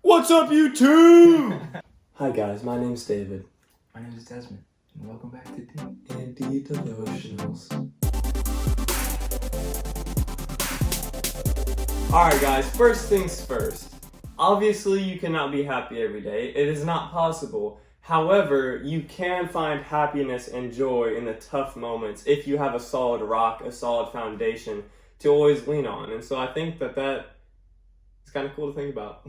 What's up, YouTube? Hi guys, my name's David. My name is Desmond, and welcome back to D. And D Devotionals. Alright guys, first things first. Obviously you cannot be happy every day. It is not possible. However, you can find happiness and joy in the tough moments if you have a solid rock, a solid foundation to always lean on. And so I think that is kind of cool to think about.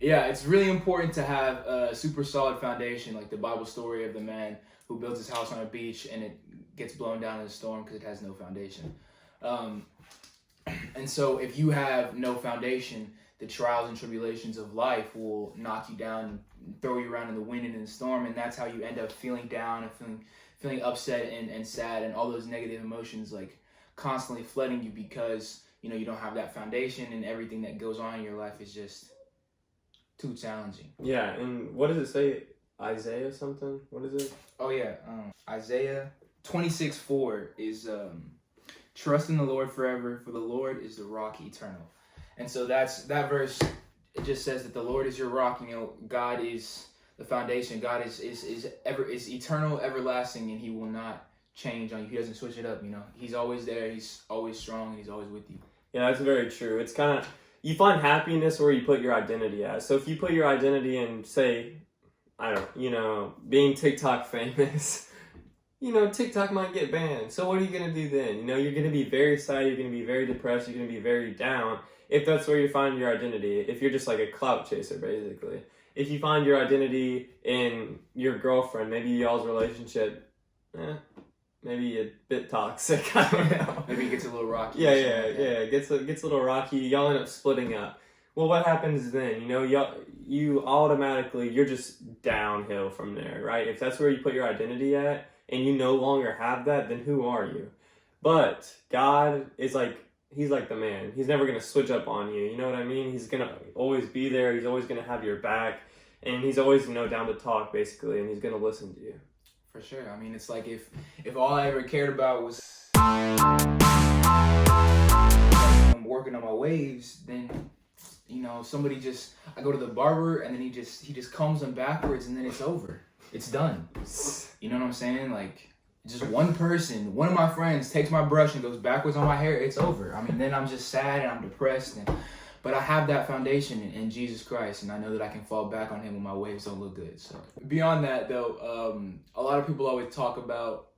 Yeah, it's really important to have a super solid foundation, like the Bible story of the man who builds his house on a beach and it gets blown down in a storm because it has no foundation. And so if you have no foundation, the trials and tribulations of life will knock you down and throw you around in the wind and in the storm, and that's how you end up feeling down and feeling upset and sad and all those negative emotions like constantly flooding you because you don't have that foundation, and everything that goes on in your life is just too challenging. Yeah, and what does it say? Isaiah something? What is it? Oh yeah, Isaiah 26:4 is trust in the Lord forever, for the Lord is the rock eternal. And so that verse, it just says that the Lord is your rock. God is the foundation. God is eternal, everlasting, and He will not change on you. He doesn't switch it up. He's always there. He's always strong, and He's always with you. Yeah, that's very true. It's kind of, you find happiness where you put your identity at. So if you put your identity in, say, being TikTok famous, TikTok might get banned. So what are you going to do then? You're going to be very sad, you're going to be very depressed, you're going to be very down if that's where you find your identity. If you're just like a clout chaser, basically. If you find your identity in your girlfriend, maybe y'all's relationship, maybe a bit toxic. I don't know. Maybe it gets a little rocky. Yeah. It gets a little rocky. Y'all end up splitting up. Well, what happens then? You automatically, you're just downhill from there, right? If that's where you put your identity at and you no longer have that, then who are you? But God is He's like the man. He's never going to switch up on you. You know what I mean? He's going to always be there. He's always going to have your back. And He's always, down to talk, basically. And He's going to listen to you. For sure. I mean, it's like if all I ever cared about was working on my waves, then I go to the barber and then he just combs them backwards and then it's over. It's done. You know what I'm saying? Like, just one person, one of my friends takes my brush and goes backwards on my hair, it's over. I mean, then I'm just sad and I'm depressed, but I have that foundation in Jesus Christ, and I know that I can fall back on Him when my waves don't look good. So beyond that, though, a lot of people always talk about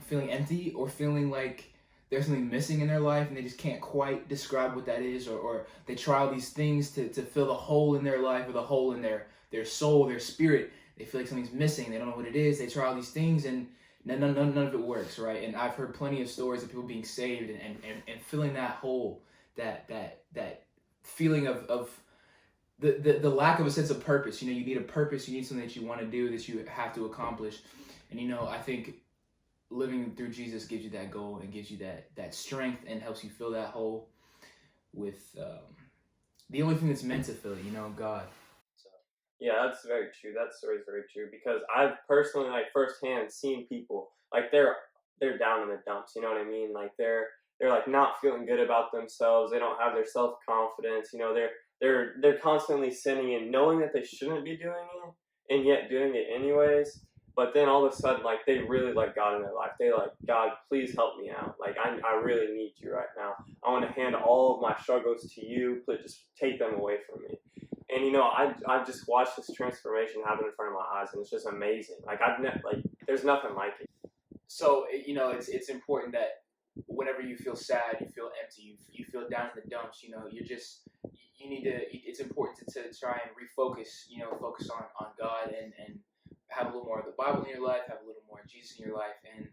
feeling empty or feeling like there's something missing in their life, and they just can't quite describe what that is, or they try all these things to fill the hole in their life or the hole in their soul, their spirit. They feel like something's missing. They don't know what it is. They try all these things, and none of it works, right? And I've heard plenty of stories of people being saved and filling that hole, that feeling of the lack of a sense of purpose. You need a purpose. You need something that you want to do, that you have to accomplish. And I think living through Jesus gives you that goal and gives you that strength and helps you fill that hole with the only thing that's meant to fill it, God. So yeah, that's very true. That story is very true, because I've personally, firsthand seen people they're down in the dumps. You know what I mean? They're not feeling good about themselves. They don't have their self-confidence. They're constantly sinning and knowing that they shouldn't be doing it, and yet doing it anyways. But then all of a sudden, they really like God in their life. They God, please help me out. I really need you right now. I want to hand all of my struggles to you. Please just take them away from me. And I've just watched this transformation happen in front of my eyes, and it's just amazing. There's nothing like it. So it's important that whenever you feel sad, you feel empty, you feel down in the dumps, it's important to try and refocus, focus on God and have a little more of the Bible in your life, have a little more of Jesus in your life, and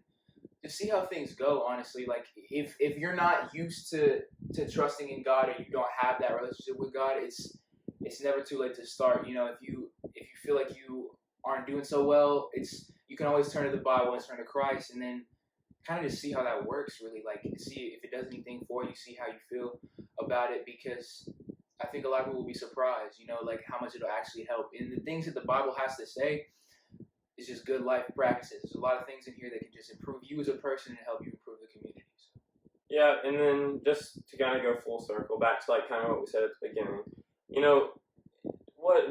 just see how things go, honestly. If you're not used to trusting in God, or you don't have that relationship with God, it's never too late to start. If you feel like you aren't doing so well, you can always turn to the Bible and turn to Christ, and then kind of just see how that works, really. See if it does anything for you, see how you feel about it, because I think a lot of people will be surprised, how much it'll actually help. And the things that the Bible has to say is just good life practices. There's a lot of things in here that can just improve you as a person and help you improve the communities. Yeah, and then just to kind of go full circle back to kind of what we said at the beginning,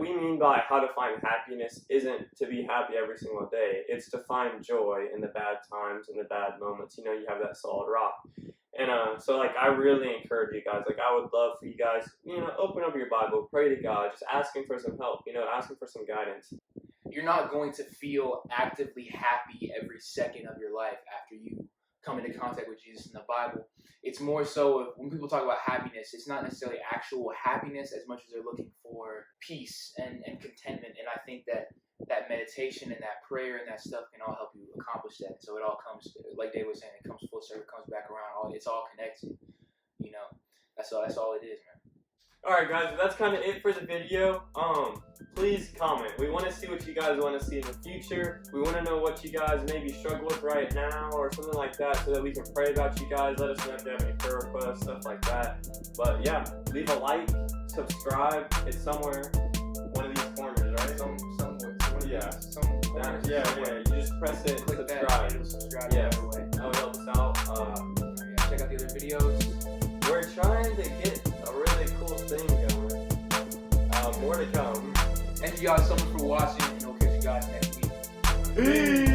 we mean by how to find happiness isn't to be happy every single day. It's to find joy in the bad times and the bad moments. You know, you have that solid rock. And so, like, I really encourage you guys. Like, I would love for you guys, you know, open up your Bible, pray to God, just asking for some help, you know, asking for some guidance. You're not going to feel actively happy every second of your life after you come into contact with Jesus in the Bible. It's more so when people talk about happiness, it's not necessarily actual happiness as much as they're looking for peace and contentment. And I think that meditation and that prayer and that stuff can all help you accomplish that. So it all comes, like Dave was saying, it comes full circle, comes back around. It's all connected. You know, that's all it is, man. All right, guys, that's kind of it for the video. Please comment. We want to see what you guys want to see in the future. We want to know what you guys maybe struggle with right now or something like that, so that we can pray about you guys. Let us know if you have any prayer requests, stuff like that. But yeah, leave a like, subscribe. It's somewhere, one of these corners, right? Yeah. You just press it, Click subscribe. that, subscribe. Yeah, That way. that would help us out. Check out the other videos. We're trying to get a really cool thing going. More to come. Thank you guys so much for watching, and we'll catch you guys next week. Peace.